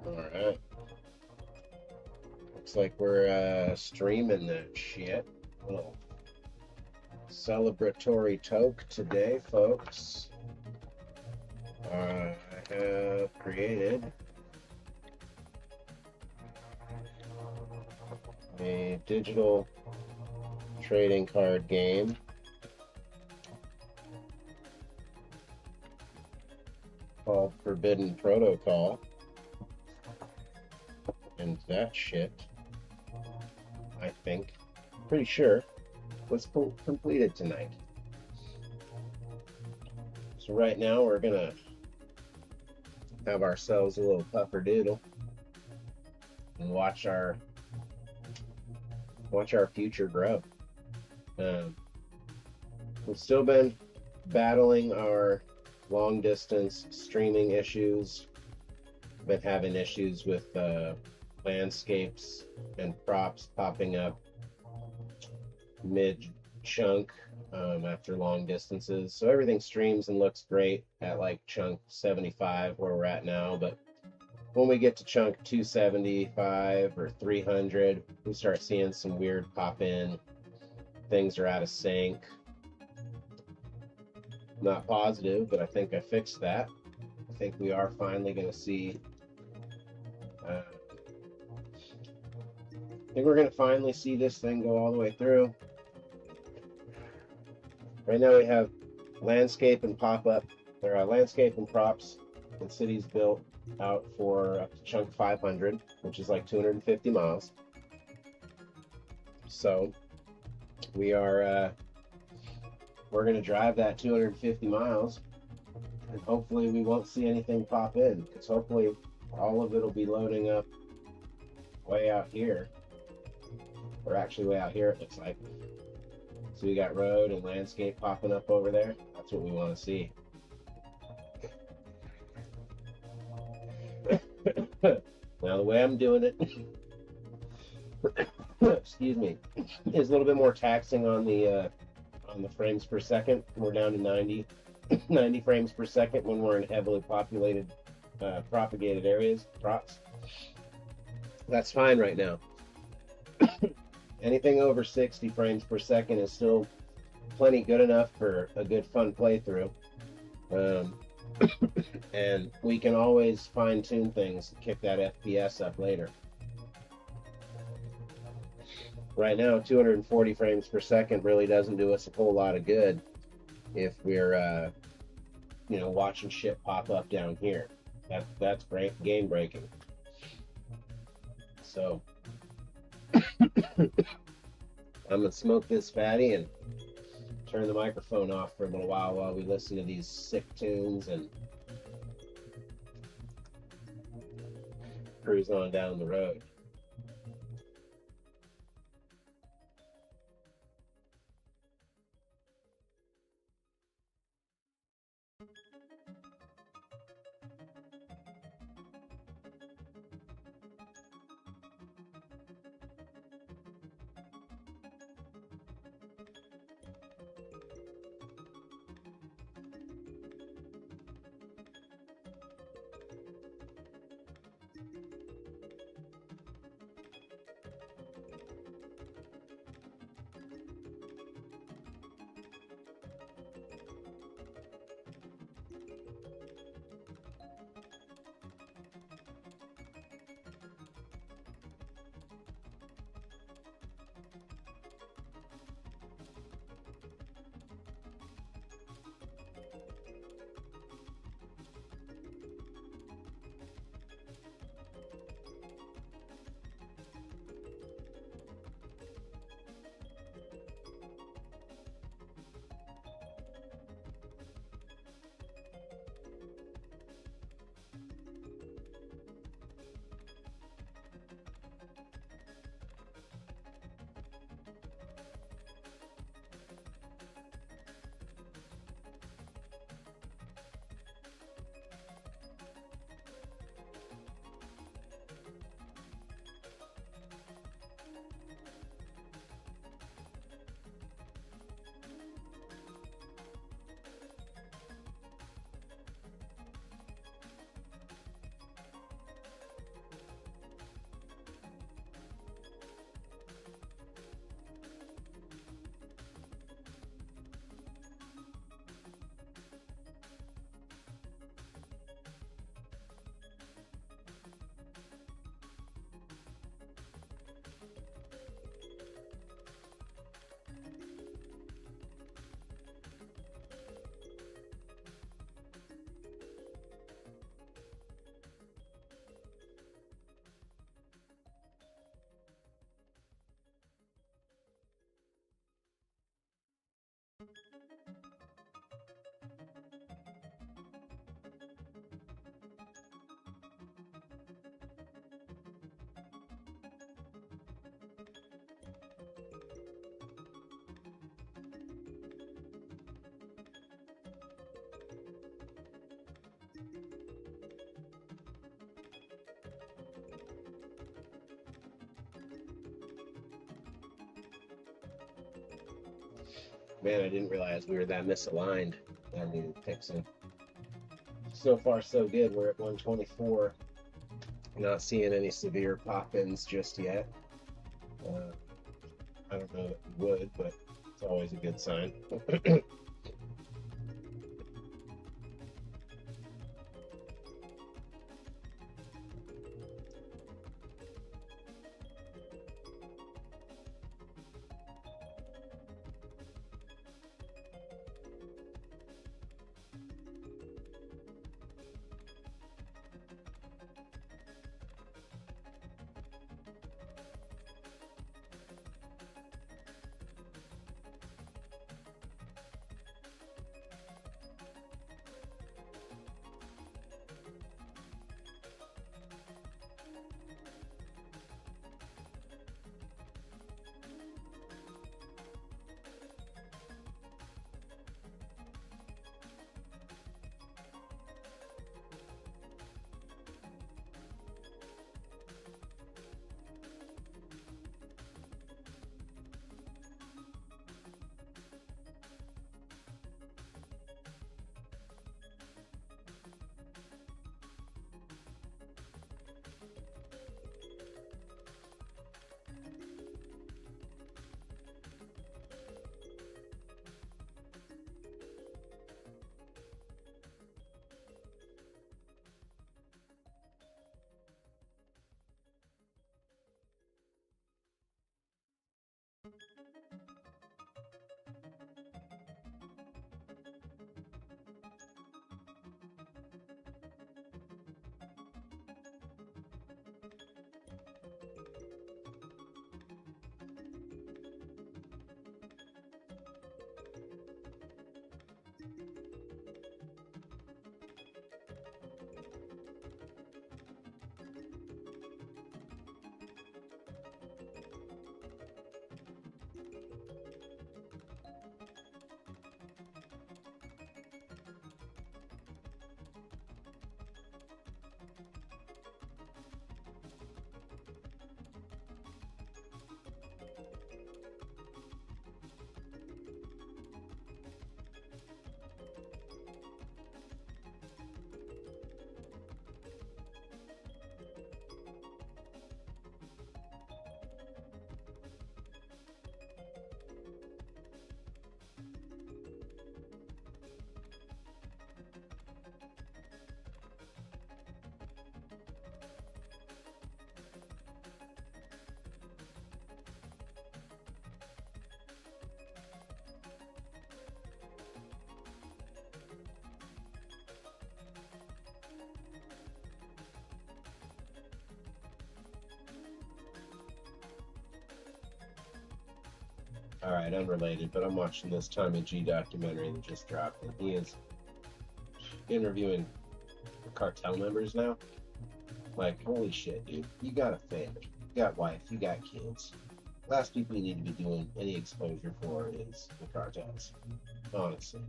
Alright. Looks like we're streaming that shit. Little celebratory toke today, folks. I have created a digital trading card game called Forbidden Protocol. And that shit, I think, pretty sure, was completed tonight. So right now we're gonna have ourselves a little puffer doodle and watch our future grow. We've still been battling our long distance streaming issues. Been having issues with landscapes and props popping up mid chunk after long distances. So everything streams and looks great at like chunk 75 where we're at now, but when we get to chunk 275 or 300, we start seeing some weird pop in. Things are out of sync. Not positive, but I think I fixed that. I think we are finally going to see. I think we're going to finally see this thing go all the way through. Right now we have landscape and pop-up. There are landscape and props and cities built out for up to chunk 500, which is like 250 miles. So we are we're going to drive that 250 miles, and hopefully we won't see anything pop in, because hopefully all of it will be loading up way out here, or actually way out here it looks like. So we got road and landscape popping up over there. That's what we want to see. Now the way I'm doing it, excuse me, is a little bit more taxing on the frames per second. We're down to 90 frames per second when we're in heavily populated, propagated areas, props. That's fine right now. Anything over 60 frames per second is still plenty good enough for a good fun playthrough. And we can always fine-tune things and kick that FPS up later. Right now, 240 frames per second really doesn't do us a whole lot of good if we're, watching shit pop up down here. That's game breaking. So I'm gonna smoke this fatty and turn the microphone off for a little while we listen to these sick tunes and cruise on down the road. Man, I didn't realize we were that misaligned. I needed fixing. So far, so good. We're at 124. Not seeing any severe pop-ins just yet. Uh, I don't know that we would, but it's always a good sign. All right, unrelated, but I'm watching this Tommy G documentary that just dropped, and he is interviewing cartel members now. Like, holy shit, dude. You got a family, you got wife, you got kids. Last people you need to be doing any exposure for is the cartels, honestly.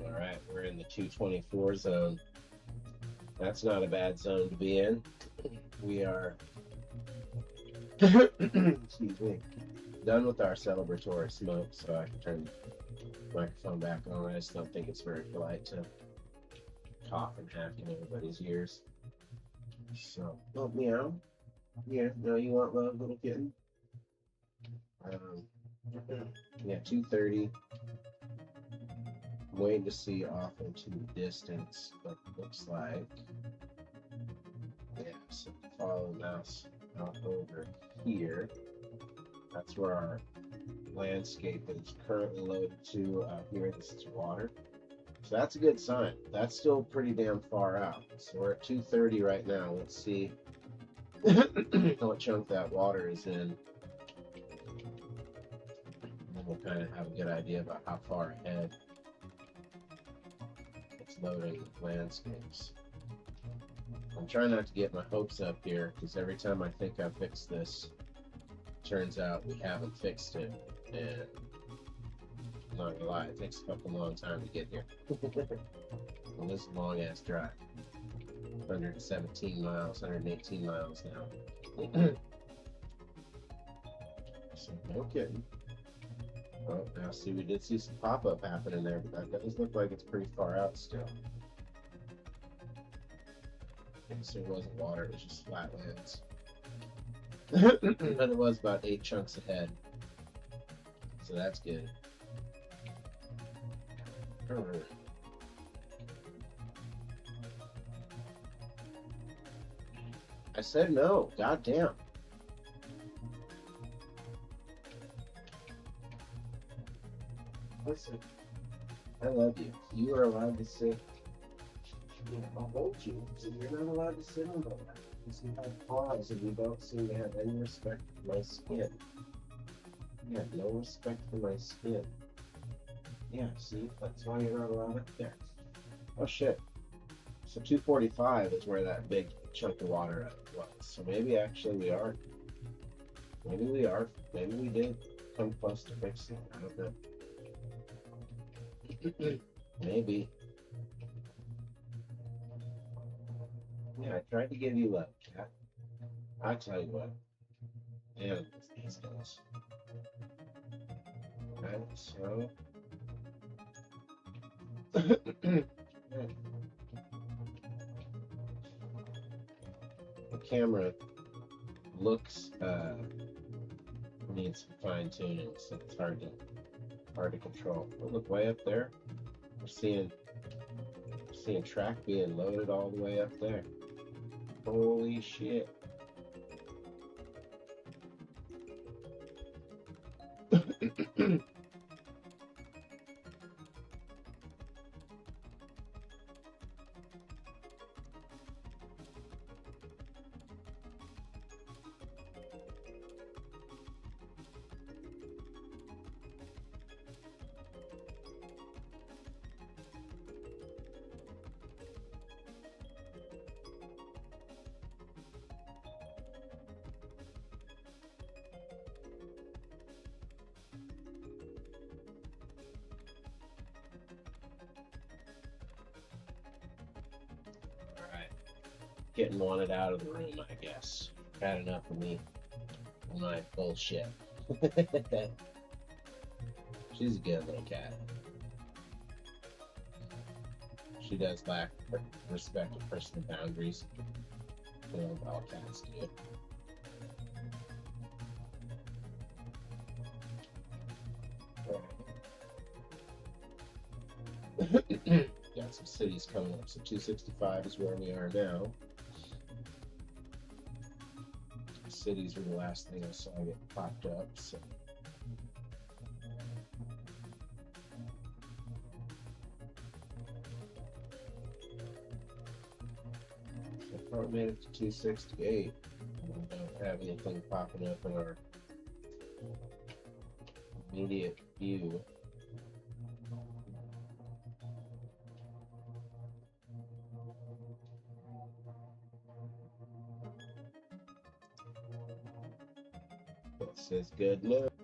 All right, we're in the 224 zone. That's not a bad zone to be in. We are, excuse me, done with our celebratory smoke, so I can turn the microphone back on. I just don't think it's very polite to cough and hack in everybody's ears. So, oh, meow. Yeah, no, you want love, little kitten? Um, yeah, 230. I'm waiting to see off into the distance, but it looks like, yeah, so follow the mouse out over here. That's where our landscape is currently loaded to. Here, this is water. So that's a good sign. That's still pretty damn far out. So we're at 230 right now. Let's see what chunk that water is in. And then we'll kind of have a good idea about how far ahead it's loading landscapes. I'm trying not to get my hopes up here, because every time I think I've fixed this, turns out we haven't fixed it. And I'm not gonna lie, it takes a fucking long time to get here. Well, this is a long ass drive. 117 miles, 118 miles now. So, no kidding. Well, now see, we did see some pop-up happening there, but that does look like it's pretty far out still. So it wasn't water, it was just flatlands. But it was about 8 chunks ahead. So that's good. Alright. I said no, goddamn. Listen, I love you. You are allowed to sit. Yeah, I'll hold you. So you're not allowed to sit on the lap. You see my paws, and you don't seem to have any respect for my skin. You have no respect for my skin. Yeah, see, that's why you're not allowed up there. Oh shit. So 245 is where that big chunk of water was. So maybe actually we are. Maybe we are. Maybe we did come close to fixing it. I don't know. Maybe. Yeah, I tried to give you love, cat. I tell you what. Animals these days. Right, so. The camera looks needs some fine tuning, so it's hard to control. Oh, look way up there. We're seeing track being loaded all the way up there. Holy shit. Getting wanted out of the room, I guess. Had enough of me and my bullshit. She's a good little cat. She does lack respect for personal boundaries. You know, all cats do. Got some cities coming up. So 265 is where we are now. Cities were the last thing I saw get popped up. So. So far made it to 268. We don't have anything popping up in our immediate view. It says good news.